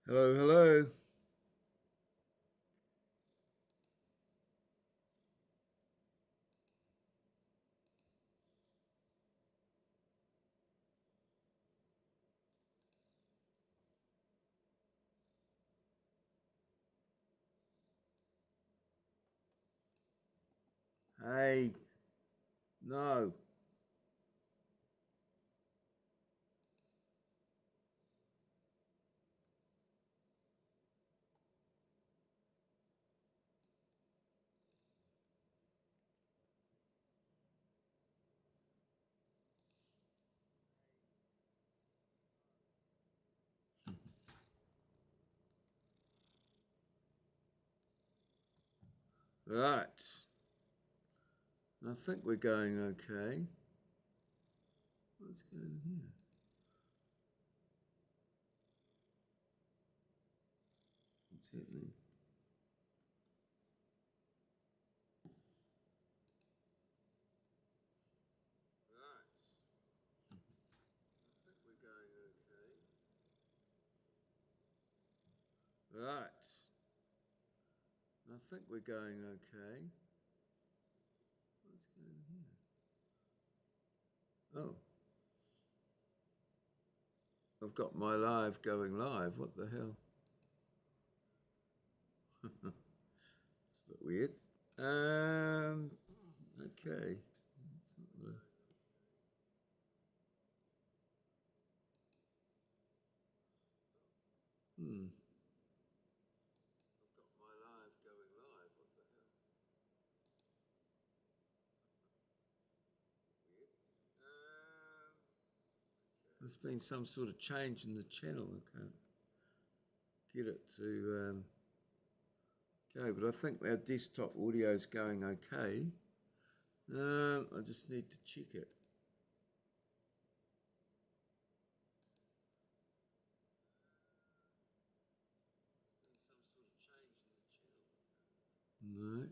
Hello, hello. Hey, no. Right. I think we're going okay. What's going on here? What's happening? Right. I think we're going okay. Right. I think we're going okay. What's going on here? Oh, I've got my live going live. What the hell? It's a bit weird. Okay. It's not the... I've got my live going live. What the hell? Weird. There's been some sort of change in the channel. I can't get it to go, but I think our desktop audio is going okay. I just need to check it. There's been some sort of change in the channel. No.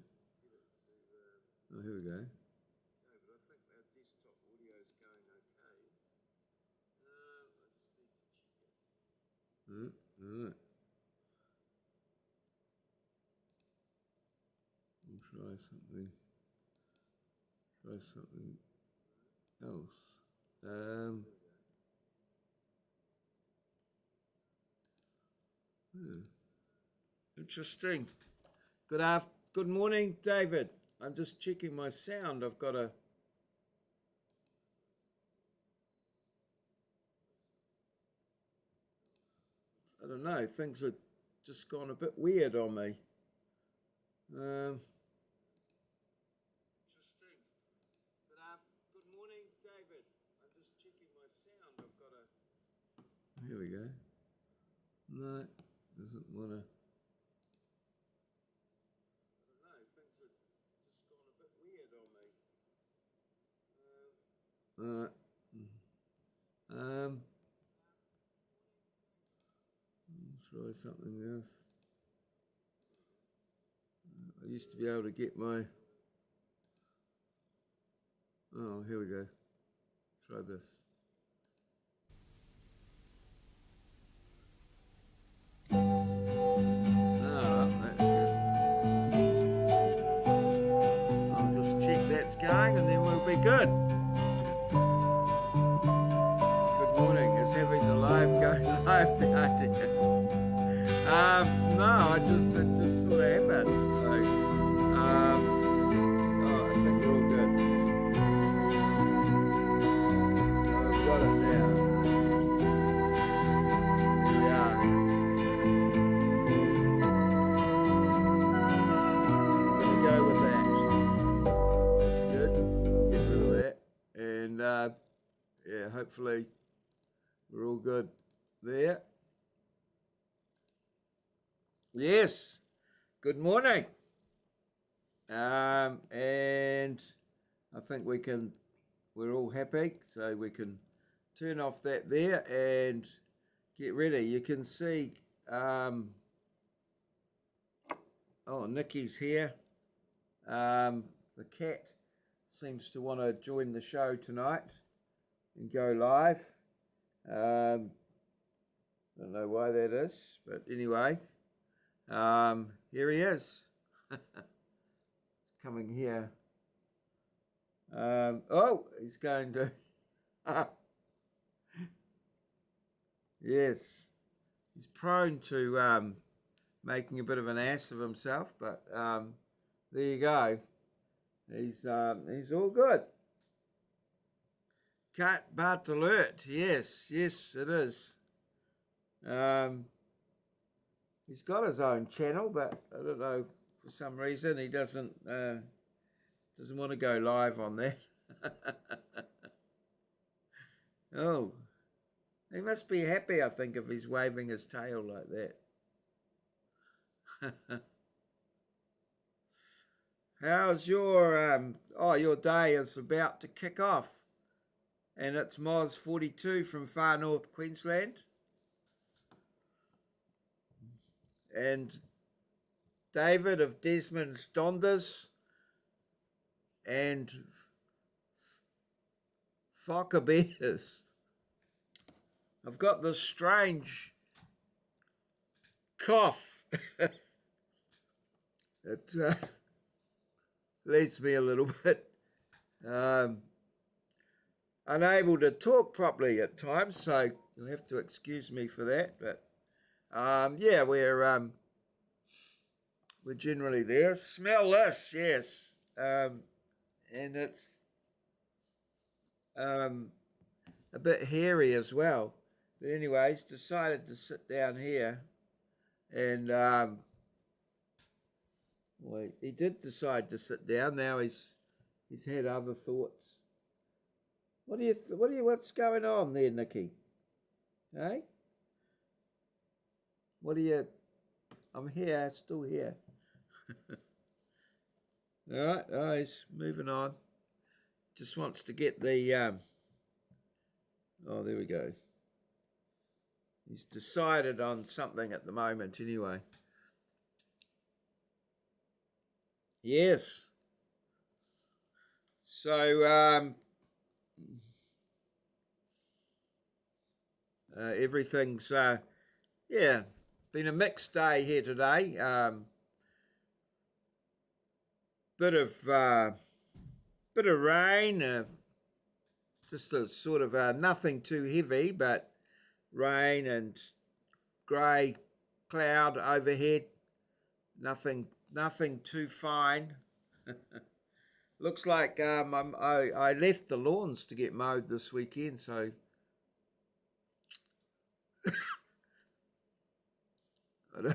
Oh, here we go. Okay, but I think our desktop audio is going okay. I just need to check it. All right. We'll try something. Try something else. Interesting. Good morning, David. I'm just checking my sound. I've got a... I don't know, things have just gone a bit weird on me. Interesting. Good morning, David. I'm just checking my sound. I've got a... Here we go. No, doesn't want to... I don't know, things have just gone a bit weird on me. Try something else. I used to be able to get my... Oh, here we go. Try this. Oh, that's good. I'll just check that's going and then we'll be good. Good morning. Is having the live going live the idea? No, it just sort of happened. So, oh, I think we're all good. I've got it now. Here we are. Gonna go with that. That's good. Get rid of that. And yeah, hopefully we're all good there. Yes. Good morning. And I think we're all happy, so we can turn off that there and get ready. You can see, oh, Nikki's here. The cat seems to want to join the show tonight and go live. Don't know why that is, but anyway, here he is. It's coming here. Oh, he's going to. Yes, he's prone to making a bit of an ass of himself, but there you go. He's all good. Cut but alert. Yes, yes, it is. He's got his own channel, but I don't know, for some reason he doesn't want to go live on that. Oh, he must be happy, I think, if he's waving his tail like that. How's your your day is about to kick off, and it's MOZ 42 from far north Queensland, and David of Desmond's Donders and Fokker Bears. I've got this strange cough. It leaves me a little bit unable to talk properly at times, so you'll have to excuse me for that. But yeah, we're generally there. Smell this, yes, and it's a bit hairy as well. But anyways, decided to sit down here, and well, he did decide to sit down. Now he's had other thoughts. What's going on there, Nikki? Hey, I'm here, still here. All right, oh, he's moving on. Just wants to get the oh, there we go. He's decided on something at the moment anyway. Yes. So everything's yeah, been a mixed day here today. Bit of rain, just a sort of nothing too heavy, but rain and grey cloud overhead. Nothing too fine. Looks like I left the lawns to get mowed this weekend, so I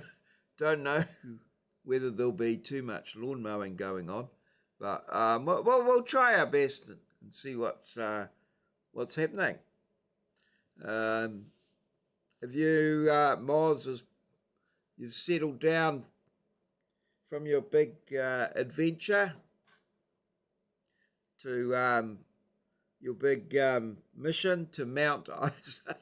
don't know whether there'll be too much lawn mowing going on, but we'll try our best and see what's happening. Have you, Moz, you've settled down from your big adventure to your big mission to Mount Isa?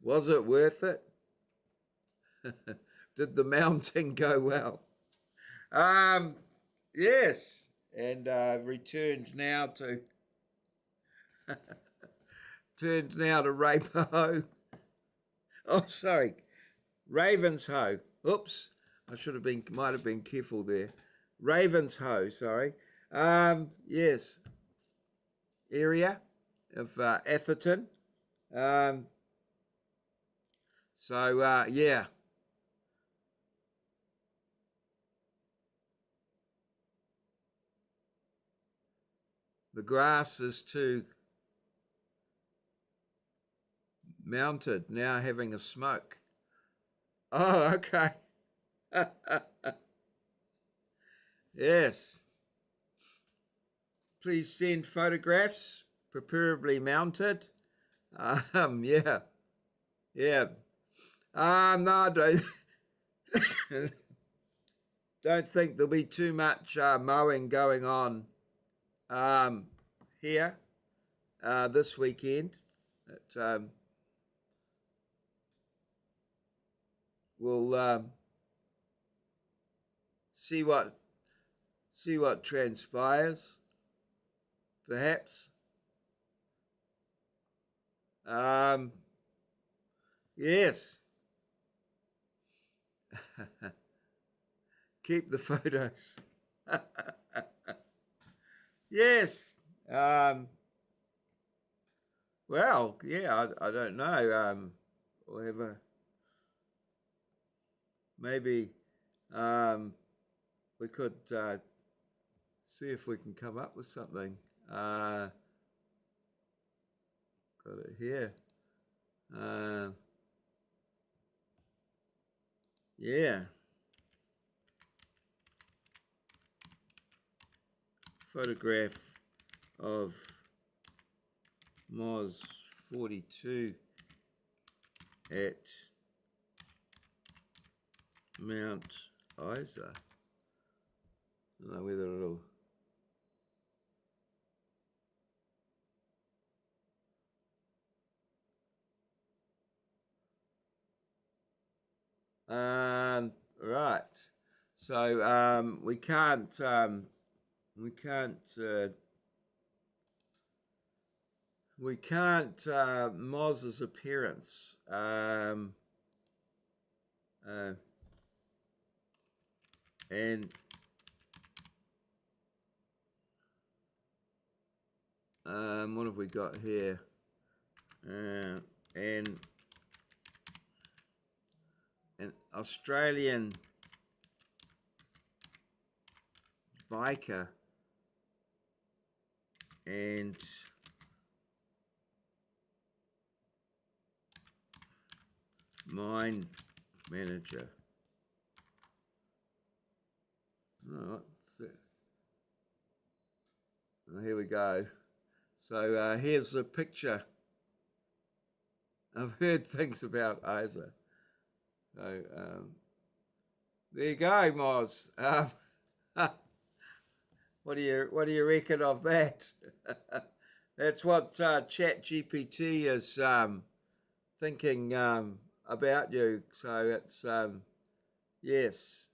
Was it worth it? Did the mounting go well? Yes, and returned now to Rainbow. Oh, sorry, Ravenshoe. Oops, might have been careful there. Ravenshoe, sorry. Yes, area of Atherton. So yeah. The grass is too mounted, now having a smoke. Oh, okay. Yes. Please send photographs, preferably mounted. Yeah. Yeah. No, I don't think there'll be too much mowing going on here this weekend. We'll see what transpires, perhaps. Yes. Keep the photos. Yes. Well, yeah, I don't know. Whatever. Maybe we could see if we can come up with something. Got it here. Yeah. Photograph of MOZ 42 at Mount Isa. I don't know whether it'll. Right. So we can't MOZ's appearance. And what have we got here? And an Australian biker and mine manager. Oh, here we go. So here's a picture. I've heard things about Isa. So there you go, Moz. What do you reckon of that? That's what ChatGPT is thinking about you. So it's yes.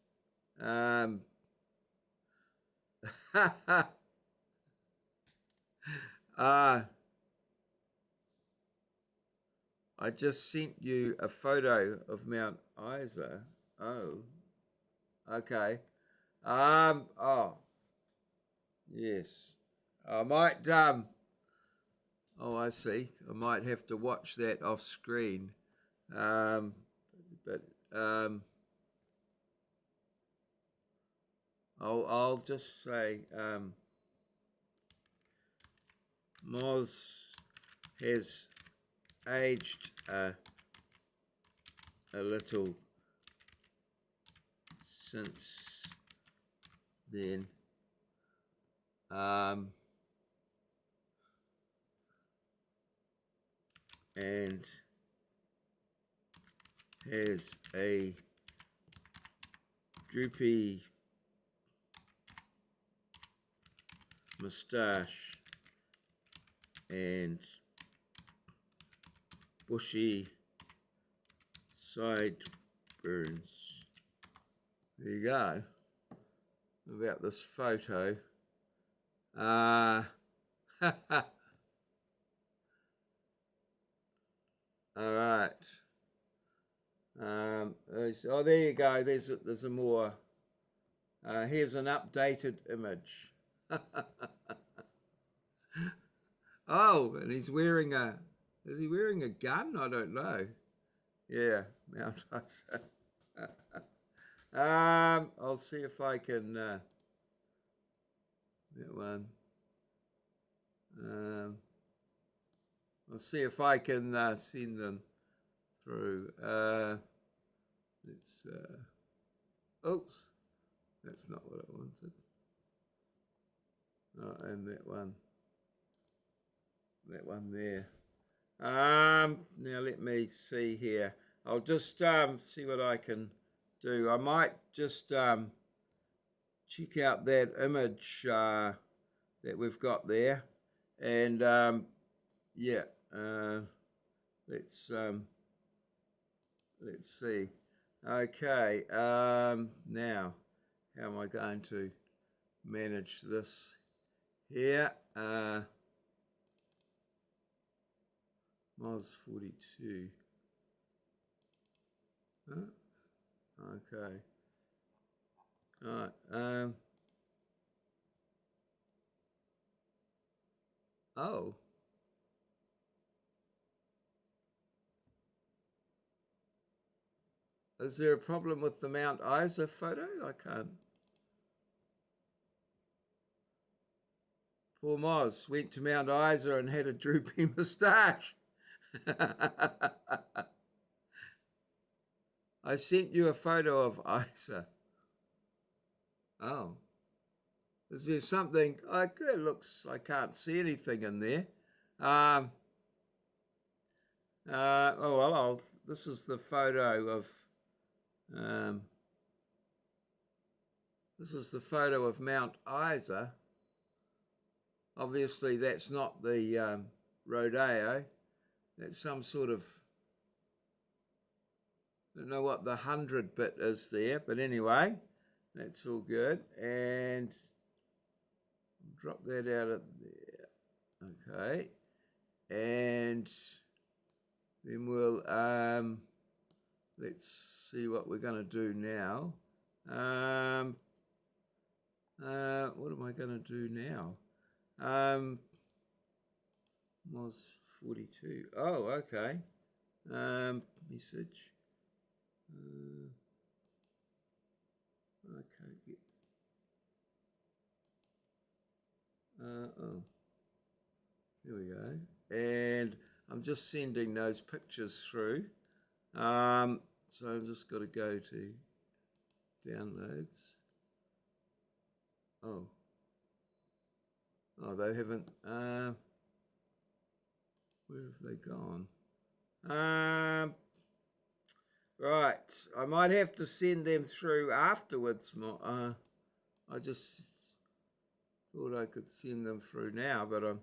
I just sent you a photo of Mount Isa. Oh, okay. Oh, yes. I might. Oh, I see. I might have to watch that off screen. But I'll just say MOZ has aged a little since then. And has a droopy moustache and bushy sideburns. There you go. About this photo. All right. Oh, there you go. There's a more. Here's an updated image. Oh, and he's wearing a. Is he wearing a gun? I don't know. Yeah, Mount Isa. I'll see if I can. That one. I'll see if I can send them through. Let's. Oops, that's not what I wanted. Oh, and that one. That one there. Now let me see here. I'll just see what I can do. I might just check out that image that we've got there, and yeah, let's see. Okay, now how am I going to manage this here? MOZ 42. Huh? Okay. All right. Oh. Is there a problem with the Mount Isa photo? I can't. Poor Moz went to Mount Isa and had a droopy moustache. I sent you a photo of Isa. Oh. Is there something? It looks, I can't see anything in there. Oh, well, this is the photo of, this is the photo of Mount Isa. Obviously, that's not the rodeo. That's some sort of, I don't know what the 100 bit is there, but anyway, that's all good. And drop that out of there. Okay. And then we'll, let's see what we're going to do now. What am I going to do now? MOZ 42. Oh, okay. Message. Okay. Oh, here we go. And I'm just sending those pictures through. So I'm just got to go to downloads. Oh, they haven't. Where have they gone? Right, I might have to send them through afterwards. I just thought I could send them through now, but I'm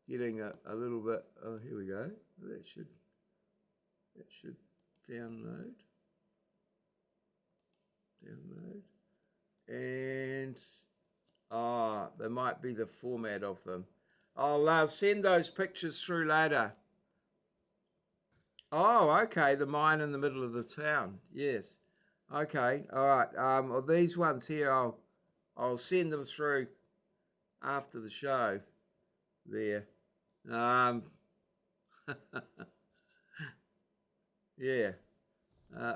getting a little bit. Oh, here we go. That should download. And there might be the format of them. I'll send those pictures through later. Oh, okay, the mine in the middle of the town. Yes. Okay, all right. Well, these ones here, I'll send them through after the show. There. Yeah.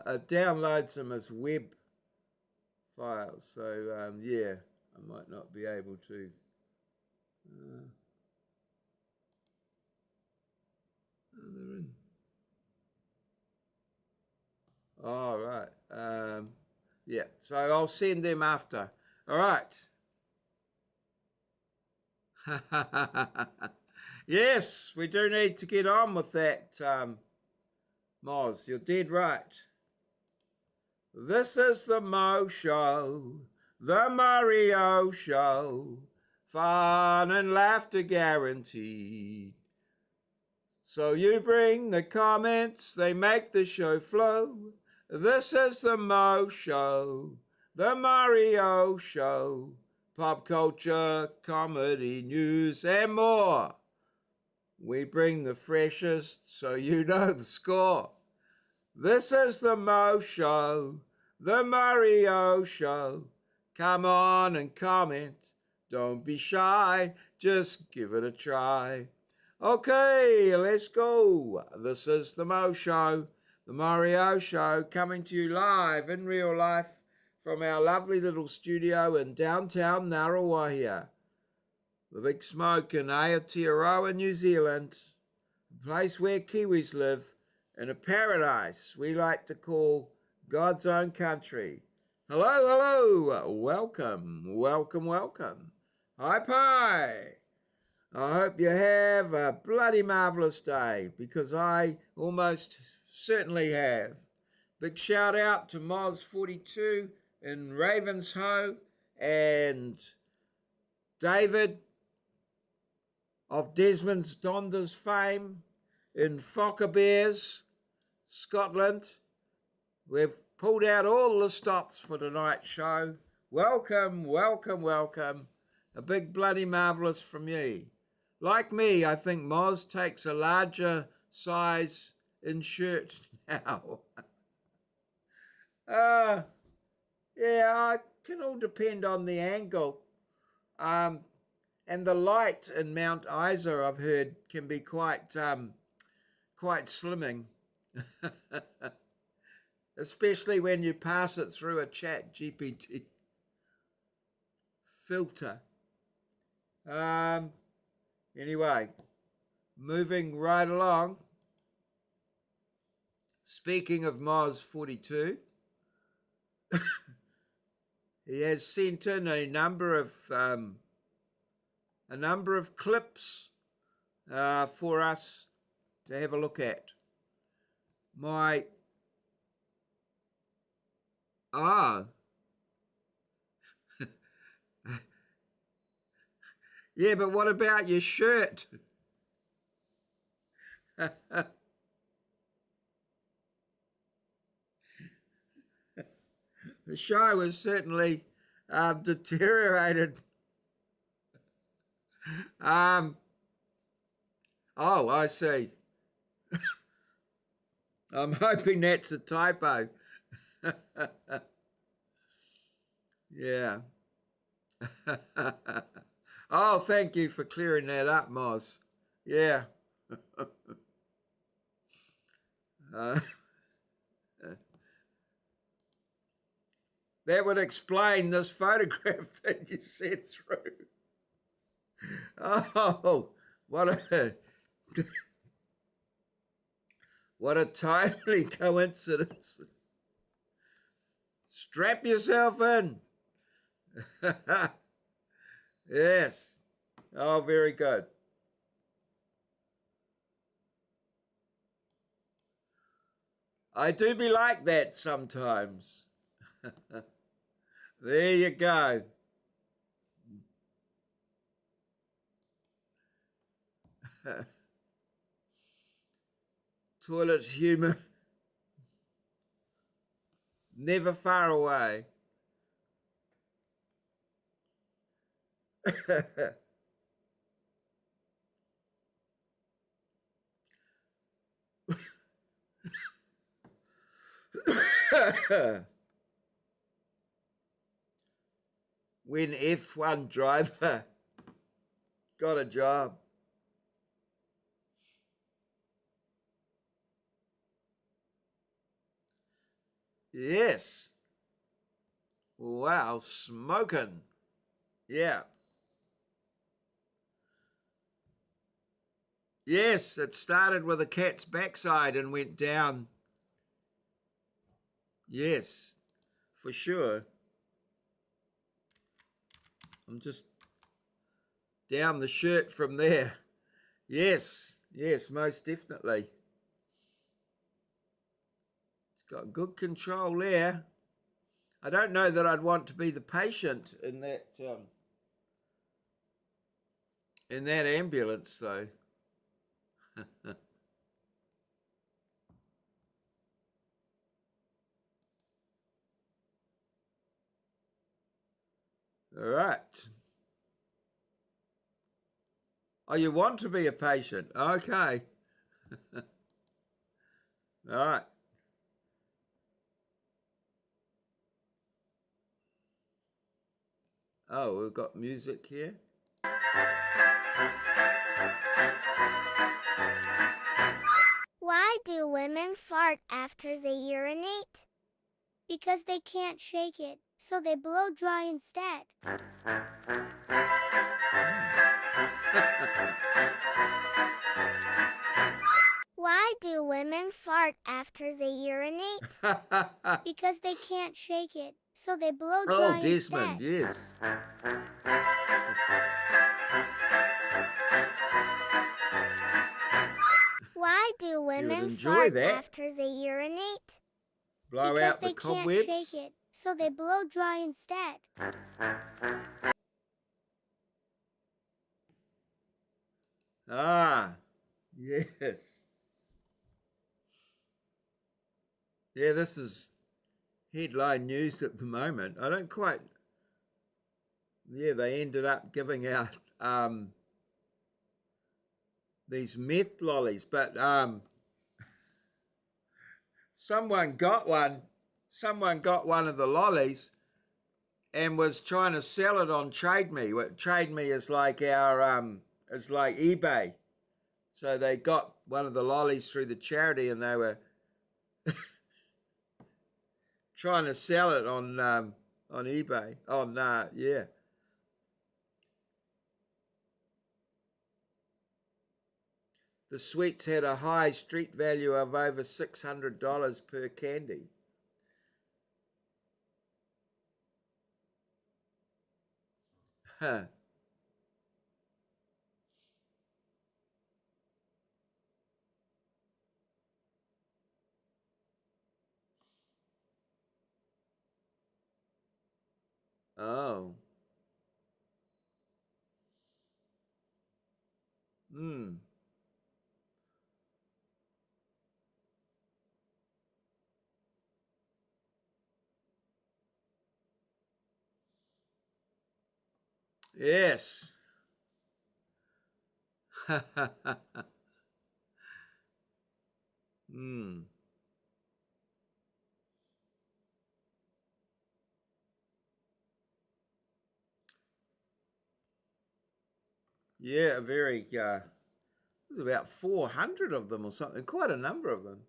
It downloads them as web files, so yeah, I might not be able to. They're in. All right. Yeah, so I'll send them after. All right. Yes, we do need to get on with that, Moz. You're dead right. This is the Mo Show, the Maurieo Show. Fun and laughter guaranteed. So you bring the comments, they make the show flow. This is the Mo Show, the Maurieo Show. Pop culture, comedy, news, and more. We bring the freshest, so you know the score. This is the Mo Show, the Maurieo Show. Come on and comment. Don't be shy, just give it a try. Okay, let's go. This is the Mo Show, the Maurieo Show, coming to you live in real life from our lovely little studio in downtown Ngaruawahia. The big smoke in Aotearoa, New Zealand, a place where Kiwis live, in a paradise we like to call God's own country. Hello, hello, welcome, welcome, welcome. Hi, pie. I hope you have a bloody marvellous day, because I almost certainly have. Big shout out to MOZ 42 in Ravenshoe and David of Desmond's Donders fame in Fockerbears, Scotland. We've pulled out all the stops for tonight's show. Welcome, welcome, welcome. A big bloody marvellous from you. Like me, I think Moz takes a larger size in shirt now. Yeah, it can all depend on the angle. And the light in Mount Isa, I've heard, can be quite slimming, especially when you pass it through a chat GPT filter. Anyway, moving right along. Speaking of MOZ 42, he has sent in a number of clips for us to have a look at. Yeah, but what about your shirt? The show has certainly deteriorated. Oh, I see. I'm hoping that's a typo. Yeah. Oh, thank you for clearing that up, Moz. Yeah. That would explain this photograph that you sent through. Oh, what a timely coincidence. Strap yourself in. Yes. Oh, very good. I do be like that sometimes. There you go. Toilet humor. Never far away. When F1 driver got a job. Yes. Wow, smoking. Yeah. Yes, it started with a cat's backside and went down. Yes, for sure. I'm just down the shirt from there. Yes, yes, most definitely. It's got good control there. I don't know that I'd want to be the patient in that ambulance, though. All right. Oh, you want to be a patient? Okay. All right. Oh, we've got music here. Why do women fart after they urinate? Because they can't shake it, so they blow dry instead. Why do women fart after they urinate? Because they can't shake it, so they blow dry Oh, Desmond, instead. yes. Why do women enjoy fart that. after they urinate? Blow Because out the they can't cobwebs. shake it, so they blow dry instead. Ah, yes. Yeah, this is headline news at the moment. I don't quite. Yeah, they ended up giving out these meth lollies, but someone got one of the lollies and was trying to sell it on Trade Me. Trade Me is like is like eBay. So they got one of the lollies through the charity, and they were trying to sell it on eBay. Yeah. The sweets had a high street value of over $600 per candy. Huh. Oh. Hmm. Yes. Hmm. Yeah, there's about 400 of them or something, quite a number of them.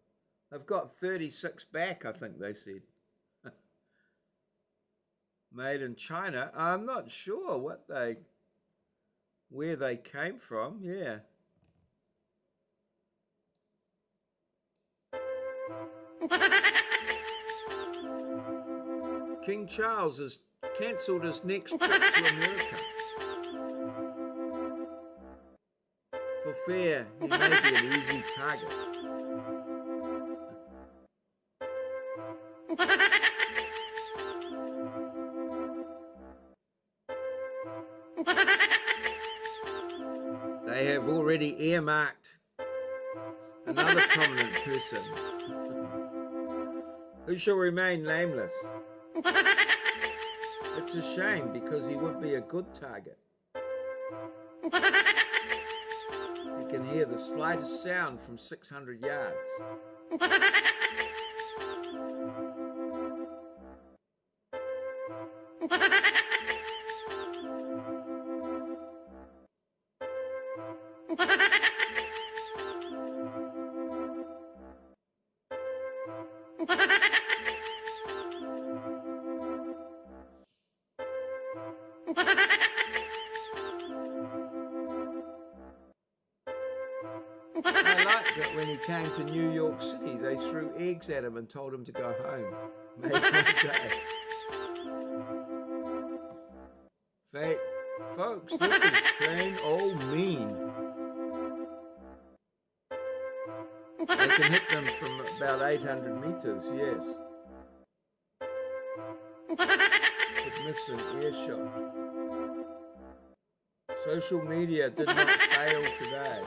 They've got 36 back, I think they said. Made in China. I'm not sure where they came from, yeah. King Charles has cancelled his next trip to America. For fear he may be an easy target. They have already earmarked another prominent person who shall remain nameless. It's a shame because he would be a good target. He can hear the slightest sound from 600 yards. I liked it when he came to New York City. They threw eggs at him and told him to go home. Made my day. Folks, this is plain old mean. They can hit them from about 800 meters, yes. Could miss an earshot. Social media did not fail today.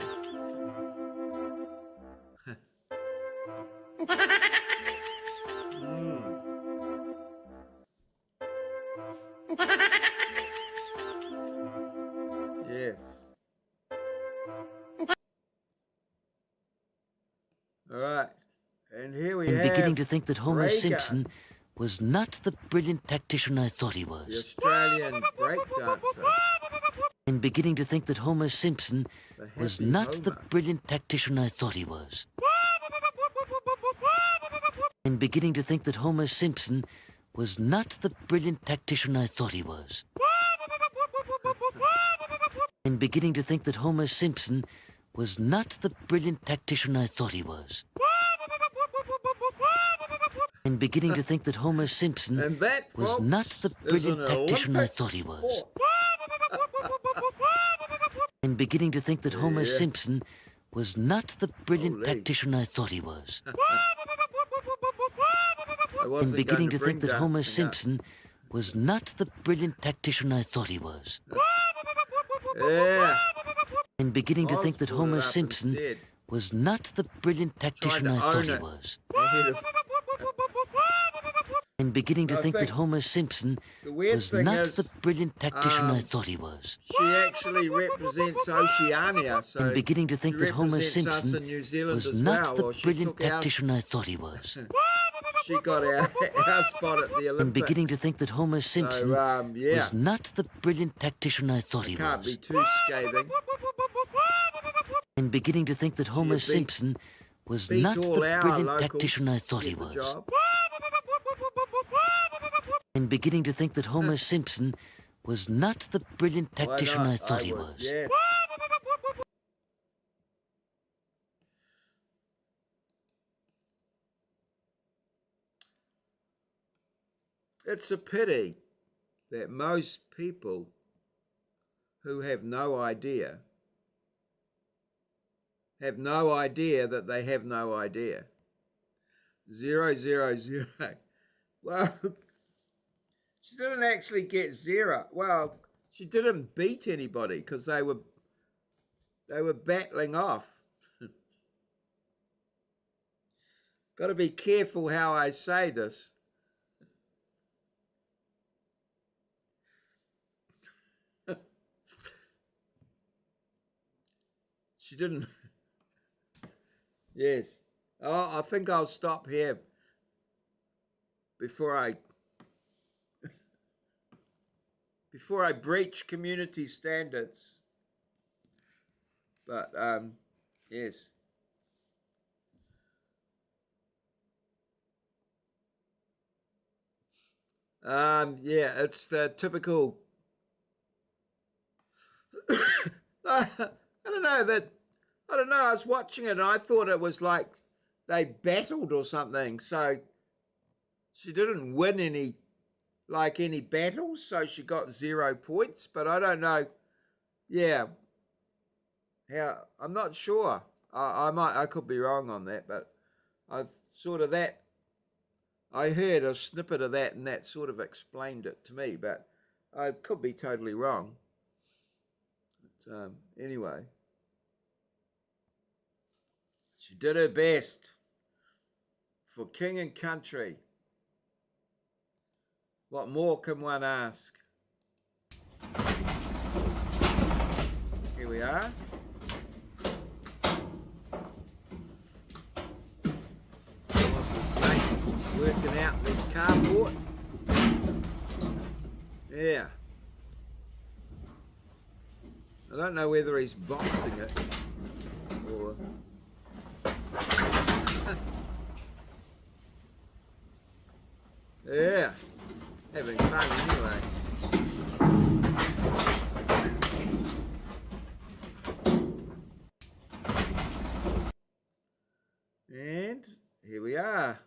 Yes. All right. And here we have beginning to think that Homer Rhaegar, Simpson was not the brilliant tactician I thought he the was. Australian breakdancer. I'm beginning to think that Homer Simpson The was happy not the Homer. brilliant tactician I thought he was. I'm beginning to think that Homer Simpson was not the brilliant tactician I thought he was. I'm beginning to think that Homer Simpson was not the brilliant tactician I thought he was. I'm beginning to think that Homer Simpson And that, was folks, not the is brilliant an tactician I Olympic thought he was. sport. I'm beginning to think that Homer Yeah. Simpson was not the brilliant Holy. tactician I thought he was. I I'm wasn't beginning going to think bring that Homer dancing up. Simpson was not the brilliant tactician I thought he was. Yeah. I'm beginning to Oz think that brought it Homer up Simpson instead. was not the brilliant Trying to tactician I thought he own was. it. Ahead of... I'm beginning to think that Homer Simpson was not the brilliant tactician I thought he was. Ahead of... I'm beginning to I think that think Homer Simpson the weird was thing not is, the brilliant tactician I thought he was. she actually represents Oceania, so I'm beginning to she think that Homer represents us Simpson in New Zealand was as not well, the or she brilliant took our, tactician I thought he was. she got our spot at the Olympics. I'm beginning to think that Homer Simpson So, yeah, was not the brilliant tactician I thought I he can't be was. too scathing. I'm beginning to think that Homer beat- Simpson was Beat not all the our brilliant locals tactician I thought to he get the was. job. I'm beginning to think that Homer Simpson was not the brilliant Why tactician not? I thought he would, was. yes. It's a pity that most people who have no idea that they have no idea. 0, 0, 0. Well, she didn't actually get 0. Well, she didn't beat anybody because they were battling off. Got to be careful how I say this. She didn't. Yes. Oh, I think I'll stop here before I breach community standards. But yes. Yeah, it's the typical. I don't know that. I don't know. I was watching it and I thought it was like they battled or something. So she didn't win any battles, so she got 0 points. But I don't know. Yeah, how I'm not sure. I could be wrong on that, but I've sort of that. I heard a snippet of that, and that sort of explained it to me, but I could be totally wrong. But, anyway, she did her best for king and country. What more can one ask? Here we are. What's this mate working out this carport? Yeah. I don't know whether he's boxing it or... Yeah. Having fun anyway. And here we are.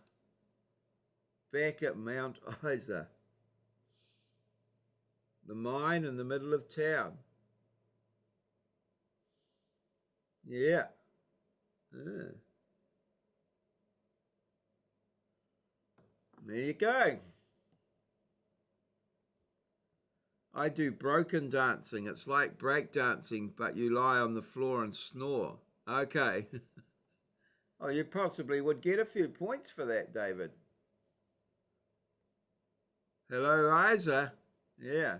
Back at Mount Isa. The mine in the middle of town. Yeah. There you go. I do broken dancing. It's like break dancing, but you lie on the floor and snore. Okay. Oh, you possibly would get a few points for that, David. Hello, Isa. Yeah.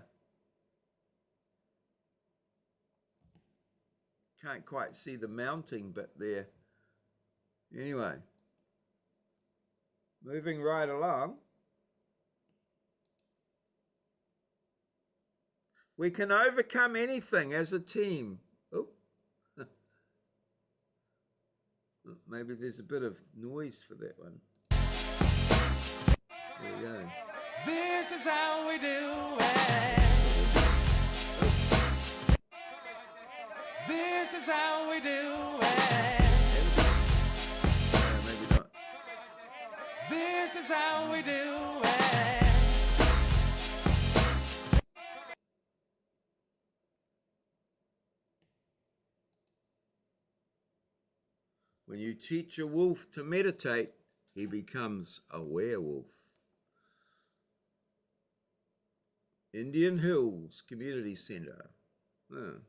Can't quite see the mounting bit there. Anyway. Moving right along. We can overcome anything as a team. Oh. Maybe there's a bit of noise for that one. There we go. This is how we do it. This is how we do it. Maybe not. This is how we do it. When you teach a wolf to meditate, he becomes a werewolf. Indian Hills Community Center. Huh.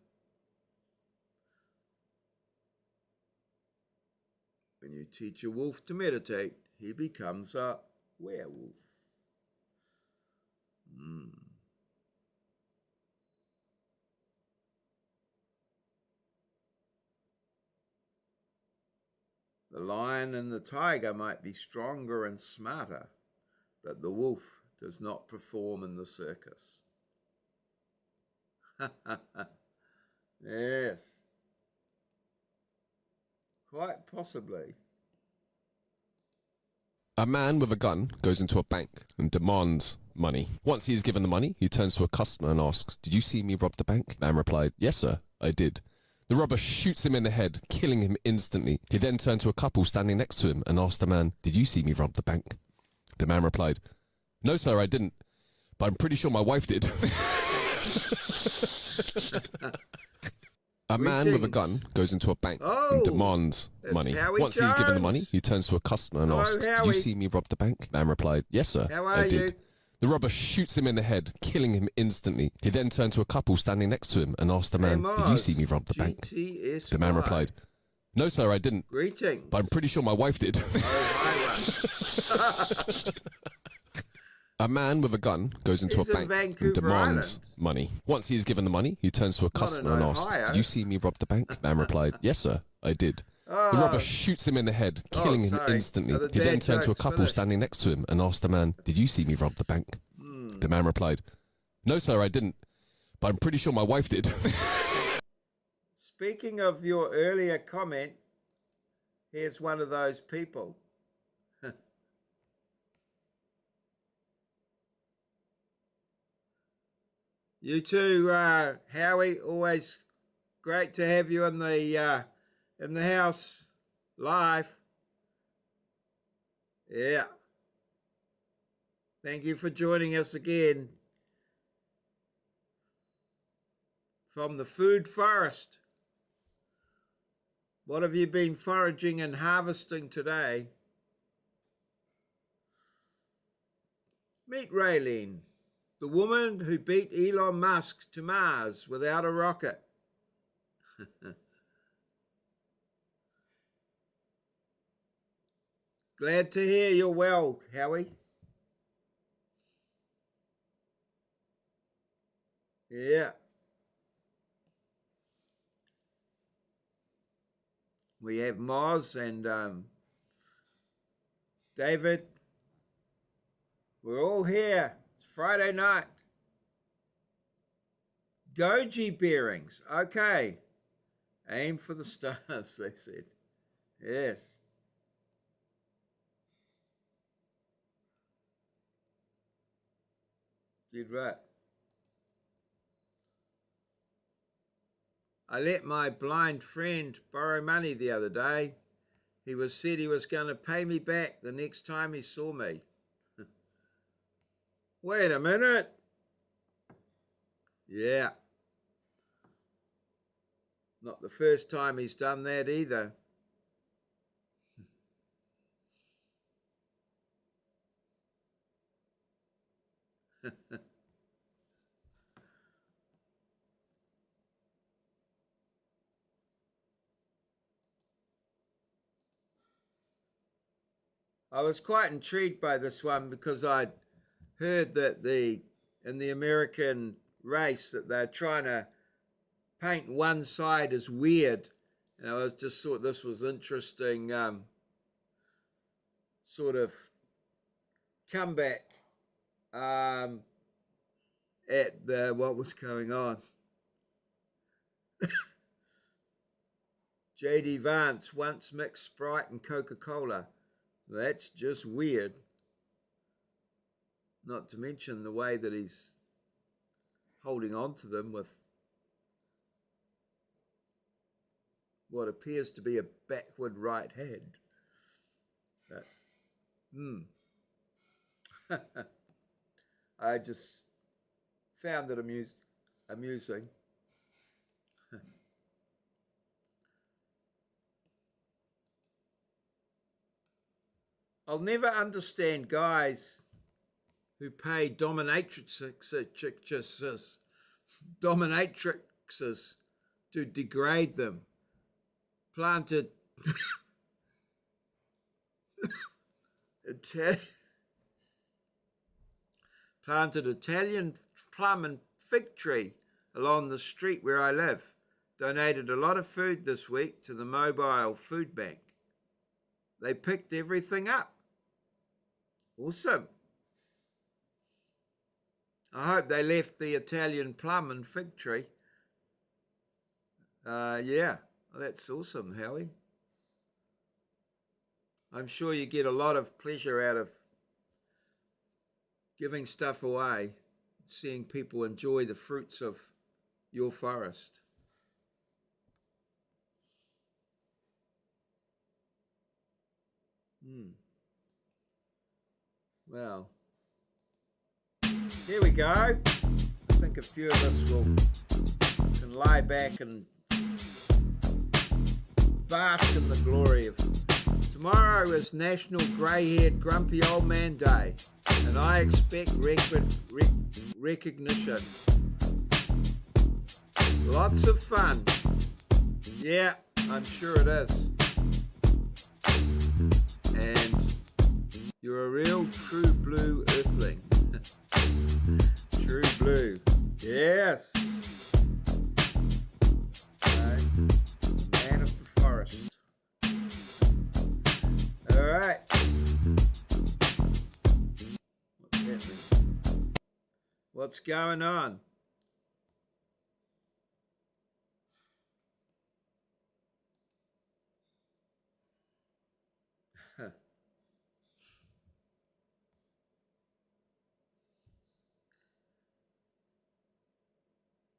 When you teach a wolf to meditate, he becomes a werewolf. The lion and the tiger might be stronger and smarter, but the wolf does not perform in the circus. Yes. Quite possibly. A man with a gun goes into a bank and demands money. Once he is given the money, he turns to a customer and asks, "Did you see me rob the bank?" Man replied, "Yes, sir, I did." The robber shoots him in the head, killing him instantly. He then turned to a couple standing next to him and asked the man, "Did you see me rob the bank?" The man replied, "No, sir, I didn't, but I'm pretty sure my wife did." A man with a gun goes into a bank and demands money. Once he's given the money, he turns to a customer and asks, "Did you see me rob the bank?" Man replied, "Yes, sir, I did." The robber shoots him in the head, killing him instantly. He then turned to a couple standing next to him and asked the man, "Did you see me rob the bank?" The man replied, "No, sir, I didn't, but I'm pretty sure my wife did." A man with a gun goes into a bank and demands money. Once he is given the money, he turns to a customer and asks, "Did you see me rob the bank?" Man replied, "Yes, sir, I did." The robber shoots him in the head, killing him instantly. He then turned to a couple standing next to him and asked the man, "Did you see me rob the bank?" The man replied, "No, sir, I didn't, but I'm pretty sure my wife did." Speaking of your earlier comment, here's one of those people. You too, Howie. Always great to have you in the house live. Yeah. Thank you for joining us again from the food forest. What have you been foraging and harvesting today? Meet Raylene, the woman who beat Elon Musk to Mars without a rocket. Glad to hear you're well, Howie. Yeah. We have MOZ and David. We're all here. It's Friday night. Goji bearings. Okay. Aim for the stars, they said. Yes. Did right. I let my blind friend borrow money the other day. He said he was going to pay me back the next time he saw me. Wait a minute. Yeah. Not the first time he's done that either. I was quite intrigued by this one because I'd heard that in the American race that they're trying to paint one side as weird. And I was just thought this was interesting sort of comeback at what was going on. J.D. Vance once mixed Sprite and Coca-Cola. That's just weird. Not to mention the way that he's holding on to them with what appears to be a backward right hand. But, I just found it amusing. I'll never understand guys who pay dominatrixes to degrade them. Planted Planted Italian plum and fig tree along the street where I live. Donated a lot of food this week to the mobile food bank. They picked everything up. Awesome. I hope they left the Italian plum and fig tree. Yeah, well, that's awesome, Howie. I'm sure you get a lot of pleasure out of giving stuff away, seeing people enjoy the fruits of your forest. Well, here we go. I think a few of us can lie back and bask in the glory of. Tomorrow is National Grey-Haired Grumpy Old Man Day, and I expect recognition. Lots of fun. Yeah, I'm sure it is. And you're a real true blue earthling. True blue. Yes. Man of the forest. All right. What's happening? What's going on?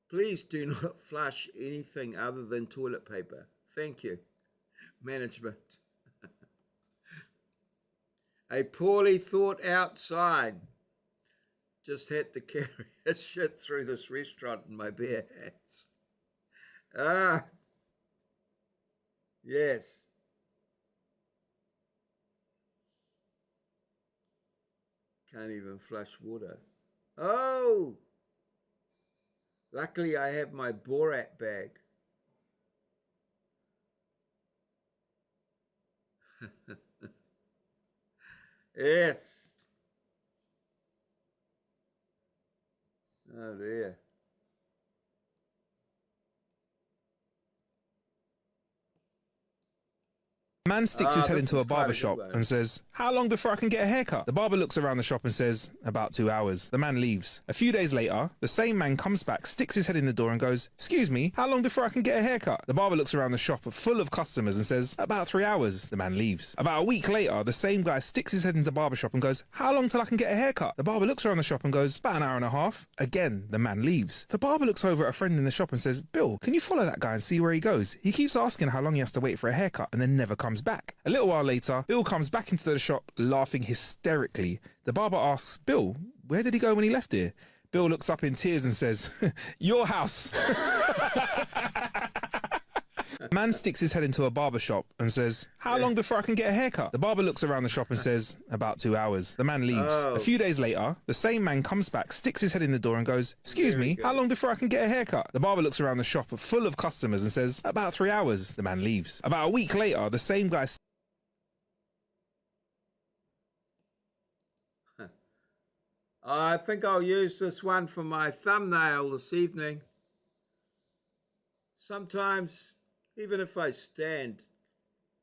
Please do not flush anything other than toilet paper. Thank you. Management. A poorly thought out sign. Just had to carry a shit through this restaurant in my bare hands. Ah. Yes. Can't even flush water. Oh! Luckily, I have my Borat bag. Yes. Oh dear. Man sticks his head into a barber shop and says, "How long before I can get a haircut?" The barber looks around the shop and says, "About 2 hours." The man leaves. A few days later, the same man comes back, sticks his head in the door and goes, "Excuse me, how long before I can get a haircut?" The barber looks around the shop full of customers and says, "About 3 hours." The man leaves. About a week later, the same guy sticks his head into the barber shop and goes, "How long till I can get a haircut?" The barber looks around the shop and goes, "About an hour and a half." Again, the man leaves. The barber looks over at a friend in the shop and says, "Bill, can you follow that guy and see where he goes? He keeps asking how long he has to wait for a haircut and then never comes back." A little while later, Bill comes back into the shop laughing hysterically. The barber asks, "Bill, where did he go when he left here?" Bill looks up in tears and says, "Your house." Man sticks his head into a barber shop and says, "How long before I can get a haircut?" The barber looks around the shop and says, "About 2 hours." The man leaves. A few days later, the same man comes back, sticks his head in the door and goes, "Excuse me, how long before I can get a haircut?" The barber looks around the shop full of customers and says, "About 3 hours." The man leaves. About a week later, the same guy I think I'll use this one for my thumbnail this evening. Sometimes, even if I stand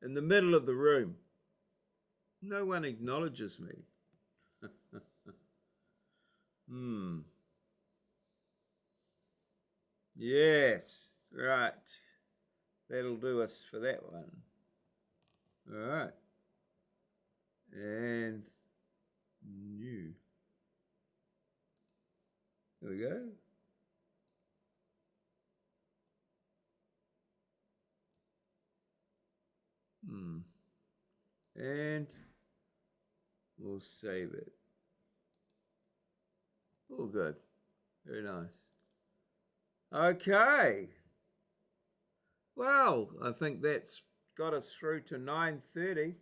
in the middle of the room, no one acknowledges me. Yes, right. That'll do us for that one. All right. And new. There we go. And we'll save it. Oh, good. Very nice. Okay. Well, I think that's got us through to 9:30.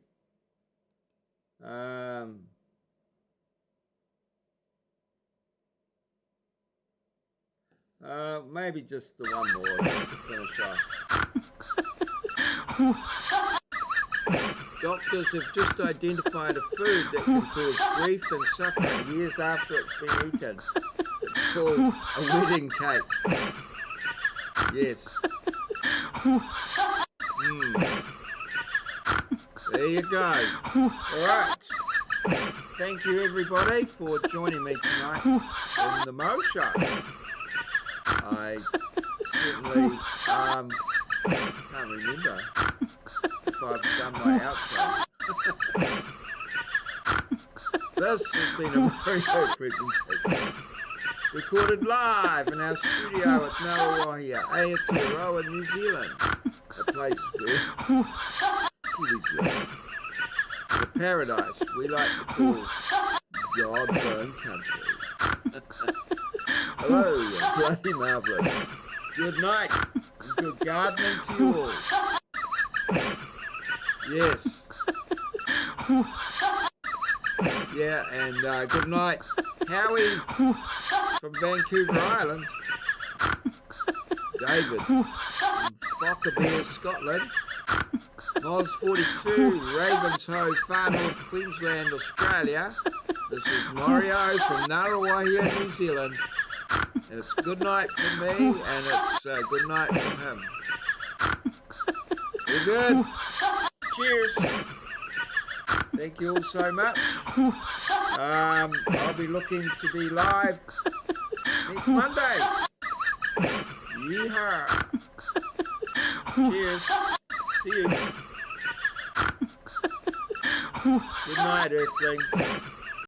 Maybe just the one more just to finish off. Doctors have just identified a food that can cause grief and suffering years after it's been eaten. It's called a wedding cake. Yes. There you go. All right. Thank you, everybody, for joining me tonight in the Mo Show. I certainly can't remember if I've done my outro. This has been a maurieo presentation. Recorded live in our studio at Maurieo, Aotearoa, New Zealand. A place where Kiwis live. The paradise we like to call God's own country. Hello, bloody marvellous. Good night and good gardening to you all. Yes. Yeah, and good night, Howie from Vancouver Island. David from Fockerbear, Scotland. MOZ 42, Ravenshoe, Far North Queensland, Australia. This is maurieo from Ngaruawahia, New Zealand. And it's good night from me, and it's good night from him. We're good. Cheers. Thank you all so much. I'll be looking to be live next Monday. Yeehaw. Cheers. See you. Good night, Earthlings.